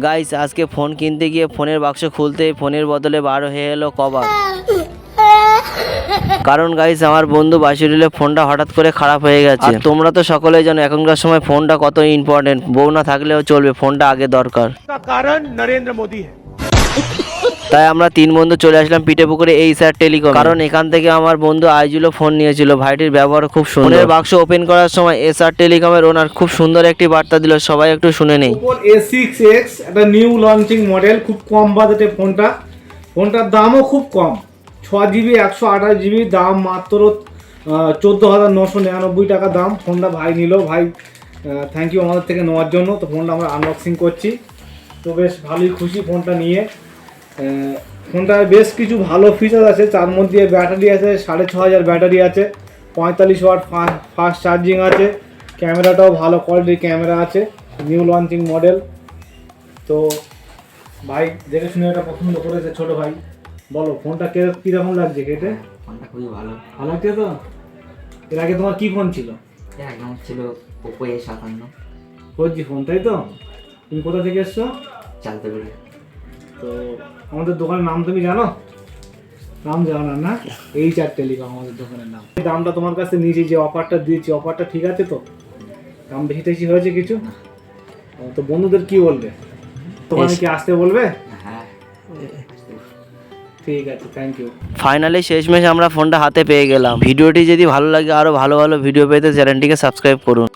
Guys আজকে phone কিনতে গিয়ে ফোনের বাক্স খুলতেই ফোনের বদলে বার হয়ে এলো কভার। কারণ গাইস আমার বন্ধু বাসুরিলে ফোনটা হঠাৎ করে খারাপ হয়ে গেছে। আর তোমরা তো সকলেই জানো এখনকার সময় ফোনটা কত ইম্পর্টেন্ট। বউ না থাকলেও চলবে, ফোনটা আগে দরকার। কারণ নরেন্দ্র মোদী। তাই আমরা 3 বন্ধু চলে আসলাম পিঠেপুকুরে এইচআর টেলিকম। কারণ এখান থেকে আমার বন্ধু আইজুলও ফোন নিয়েছিল। ভাইটির ব্যবহার খুব সুন্দর। ফোনের বাক্স ওপেন করার সময় এসআর টেলিকমের ওনার খুব সুন্দর একটি বার্তা দিল, সবাই একটু শুনে নেই। Oppo A6X একটা নিউ লঞ্চিং মডেল, খুব কম বাজেটে ফোনটার দামও খুব কম, 6GB 128GB দাম মাত্র 14,999 টাকা দাম। ফোনটা ভাই নিল, ভাই থ্যাংক ইউ আমাদের থেকে নেওয়ার জন্য। তো ফোনটা আমরা আনবক্সিং করছি, তো বেশ ভালোই খুশি ফোনটা নিয়ে। ফোনটায় বেশ কিছু ভালো ফিচার আছে, তার মধ্যে ব্যাটারি আছে 6500 ব্যাটারি আছে, 45 ওয়াট ফাস্ট চার্জিং আছে, ক্যামেরাটাও ভালো কোয়ালিটির ক্যামেরা আছে, নিউ লঞ্চিং মডেল। তো ভাই দেখে শুনে এটা পছন্দ করেছে ছোট ভাই। বলো ফোনটা কীরকম লাগছে কেটে? ফোনটা খুবই ভালো। ভালো লাগছে তো? এর আগে তোমার কি ফোন ছিল? একদম ছিল Oppo A57। 4G ফোন, তাই তো? তুমি কোথা থেকে এসছো? চালতে পারি। তো আমাদের দোকানের নাম তুমি জানো? নাম জানো না? না, এইচআর টেলিকম আমাদের দোকানের নাম। এই দামটা তোমার কাছে নিয়েছি, যে অফারটা দিয়েছি, অফারটা ঠিক আছে তো? দাম বেশি টেশি হয়েছে কিছু? তো বন্ধুদের কি বলবে? তোমাকে কি আসতে বলবে? হ্যাঁ, ঠিক আছে, থ্যাংক ইউ। ফাইনালি শেষমেশ আমরা ফোনটা হাতে পেয়ে গেলাম। ভিডিওটি যদি ভালো লাগে আরো ভালো ভালো ভিডিও পেতে চ্যানেলটিকে সাবস্ক্রাইব করুন।